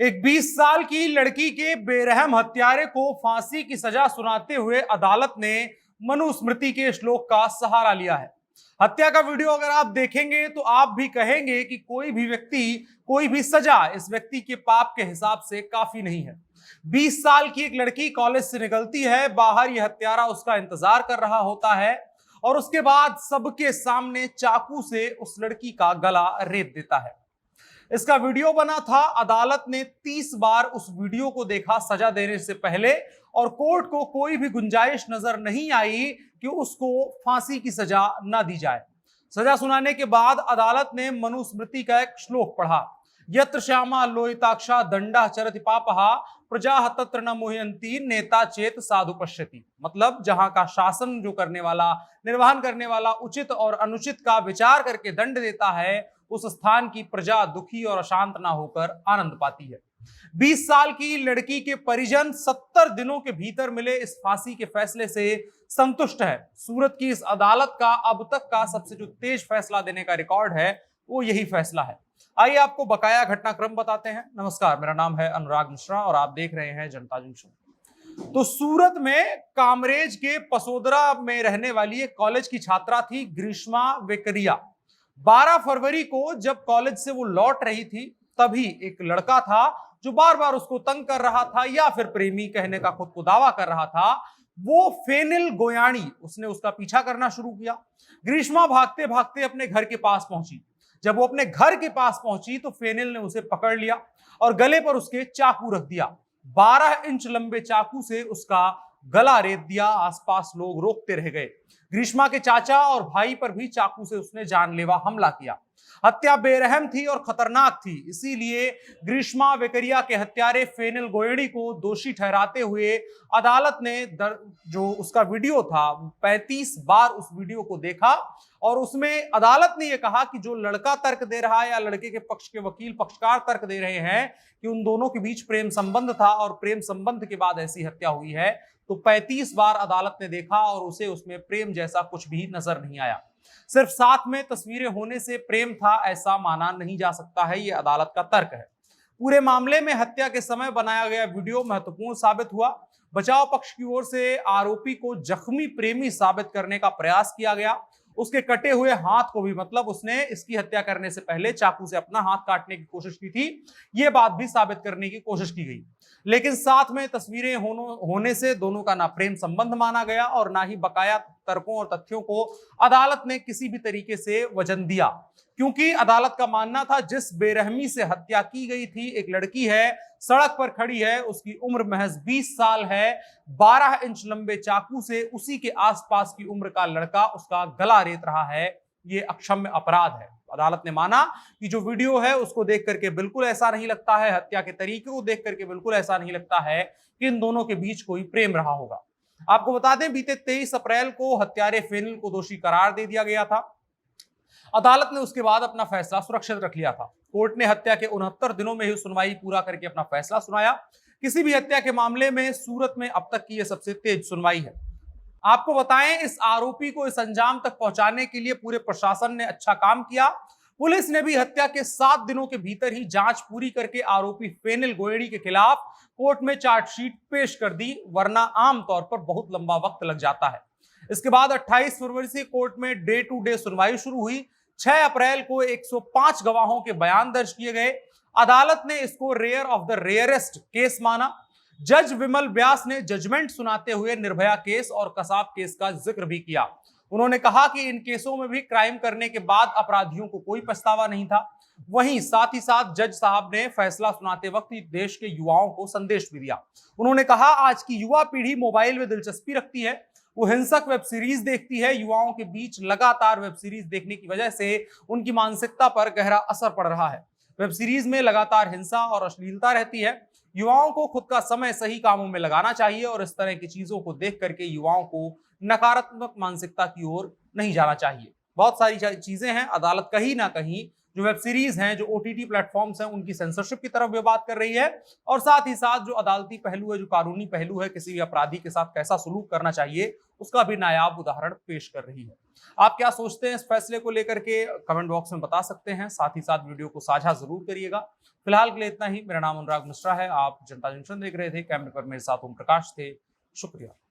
एक 20 साल की लड़की के बेरहम हत्यारे को फांसी की सजा सुनाते हुए अदालत ने मनुस्मृति के श्लोक का सहारा लिया है। हत्या का वीडियो अगर आप देखेंगे तो आप भी कहेंगे कि कोई भी व्यक्ति, कोई भी सजा इस व्यक्ति के पाप के हिसाब से काफी नहीं है। 20 साल की एक लड़की कॉलेज से निकलती है, बाहर यह हत्यारा उसका इंतजार कर रहा होता है और उसके बाद सबके सामने चाकू से उस लड़की का गला रेत देता है। इसका वीडियो बना था। अदालत ने 30 बार उस वीडियो को देखा सजा देने से पहले और कोर्ट को कोई भी गुंजाइश नजर नहीं आई कि उसको फांसी की सजा ना दी जाए। सजा सुनाने के बाद अदालत ने मनुस्मृति का एक श्लोक पढ़ा, यत्र श्यामा लोहिताक्षा दंडा चरति पापहा प्रजा तत्र न मुह्यंती नेता चेत साधु पश्यति। मतलब जहां का शासन जो करने वाला, निर्वहन करने वाला उचित और अनुचित का विचार करके दंड देता है, उस स्थान की प्रजा दुखी और अशांत ना होकर आनंद पाती है। 20 साल की लड़की के परिजन 70 दिनों के भीतर मिले इस फांसी के फैसले से संतुष्ट है। सूरत की इस अदालत का अब तक का सबसे जो तेज फैसला देने का रिकॉर्ड है वो यही फैसला है। आइए आपको बकाया घटनाक्रम बताते हैं। नमस्कार, मेरा नाम है अनुराग मिश्रा और आप देख रहे हैं जनता जंक्शन। तो सूरत में कामरेज के पसोदरा में रहने वाली एक कॉलेज की छात्रा थी ग्रीष्मा वेकरिया। 12 फरवरी को जब कॉलेज से वो लौट रही थी तभी एक लड़का था जो बार बार उसको तंग कर रहा था या फिर प्रेमी कहने का खुद को दावा कर रहा था। वो फेनिल गोयानी, उसने उसका पीछा करना शुरू किया। ग्रीष्मा भागते भागते अपने घर के पास पहुंची। जब वो अपने घर के पास पहुंची तो फेनिल ने उसे पकड़ लिया और गले पर उसके चाकू रख दिया। 12 इंच लंबे चाकू से उसका गला रेत दिया। आसपास लोग रोकते रह गए। ग्रीष्मा के चाचा और भाई पर भी चाकू से उसने जानलेवा हमला किया। हत्या बेरहम थी और खतरनाक थी, इसीलिए ग्रीष्मा वेकरिया के हत्यारे फेनिल गोयड़ी को दोषी ठहराते हुए अदालत ने जो उसका वीडियो था 35 बार उस वीडियो को देखा और उसमें अदालत ने यह कहा कि जो लड़का तर्क दे रहा है या लड़के के पक्ष के वकील पक्षकार तर्क दे रहे हैं कि उन दोनों के बीच प्रेम संबंध था और प्रेम संबंध के बाद ऐसी हत्या हुई है, तो 35 बार अदालत ने देखा और उसे उसमें प्रेम जैसा कुछ भी नजर नहीं आया। सिर्फ साथ में तस्वीरें होने से प्रेम था ऐसा माना नहीं जा सकता है, यह अदालत का तर्क है। पूरे मामले में हत्या के समय बनाया गया वीडियो महत्वपूर्ण साबित हुआ। बचाव पक्ष की ओर से आरोपी को जख्मी प्रेमी साबित करने का प्रयास किया गया। उसके कटे हुए हाथ को भी, मतलब उसने इसकी हत्या करने से पहले चाकू से अपना हाथ काटने की कोशिश की थी, यह बात भी साबित करने की कोशिश की गई। लेकिन साथ में तस्वीरें होने से दोनों का ना प्रेम संबंध माना गया और ना ही बकाया तर्कों और तथ्यों को अदालत ने किसी भी तरीके से वजन दिया, क्योंकि अदालत का मानना था जिस बेरहमी से हत्या की गई थी, एक लड़की है, सड़क पर खड़ी है, उसकी उम्र महज 20 साल है, 12 इंच लंबे चाकू से उसी के आसपास की उम्र का लड़का उसका गला रेत रहा है, ये अक्षम्य अपराध है। अदालत ने माना कि जो वीडियो है उसको देख करके बिल्कुल ऐसा नहीं लगता है, हत्या के तरीके को देख करके बिल्कुल ऐसा नहीं लगता है कि इन दोनों के बीच कोई प्रेम रहा होगा। आपको बता दें, बीते 23 अप्रैल को हत्यारे फेनिल को दोषी करार दे दिया गया था। अदालत ने उसके बाद अपना फैसला सुरक्षित रख लिया था। कोर्ट ने हत्या के 69 दिनों में ही सुनवाई पूरा करके अपना फैसला सुनाया। किसी भी हत्या के मामले में सूरत में अब तक की यह सबसे तेज सुनवाई है। आपको बताएं, इस आरोपी को इस अंजाम तक पहुंचाने के लिए पूरे प्रशासन ने अच्छा काम किया। पुलिस ने भी हत्या के 7 दिनों के भीतर ही जांच पूरी करके आरोपी फेनिल गोयड़ी के खिलाफ कोर्ट में चार्जशीट पेश कर दी, वरना आमतौर पर बहुत लंबा वक्त लग जाता है। इसके बाद 28 फरवरी से कोर्ट में डे टू डे सुनवाई शुरू हुई। 6 अप्रैल को 105 गवाहों के बयान दर्ज किए गए। अदालत ने इसको rare of the rarest case माना। जज विमल व्यास ने जजमेंट सुनाते हुए निर्भया केस और कसाब केस का जिक्र भी किया। उन्होंने कहा कि इन केसों में भी क्राइम करने के बाद अपराधियों को कोई पछतावा नहीं था। वहीं साथ ही साथ जज साहब ने फैसला सुनाते वक्त देश के युवाओं को संदेश भी दिया। उन्होंने कहा, आज की युवा पीढ़ी मोबाइल में दिलचस्पी रखती है, वो हिंसक वेब सीरीज देखती है। युवाओं के बीच लगातार वेब सीरीज देखने की वजह से उनकी मानसिकता पर गहरा असर पड़ रहा है। वेब सीरीज में लगातार हिंसा और अश्लीलता रहती है। युवाओं को खुद का समय सही कामों में लगाना चाहिए और इस तरह की चीजों को देख करके युवाओं को नकारात्मक मानसिकता की ओर नहीं जाना चाहिए। बहुत सारी चीजें हैं। अदालत कहीं ना कहीं जो वेब सीरीज हैं, जो ओटीटी प्लेटफॉर्म्स हैं, उनकी सेंसरशिप की तरफ भी बात कर रही है और साथ ही साथ जो अदालती पहलू है, जो कानूनी पहलू है, किसी भी अपराधी के साथ कैसा सलूक करना चाहिए, उसका भी नायाब उदाहरण पेश कर रही है। आप क्या सोचते हैं इस फैसले को लेकर के कमेंट बॉक्स में बता सकते हैं, साथ ही साथ वीडियो को साझा जरूर करिएगा। फिलहाल के लिए इतना ही। मेरा नाम अनुराग मिश्रा है, आप जनता जंक्शन देख रहे थे। कैमरे पर मेरे साथ ओम प्रकाश थे। शुक्रिया।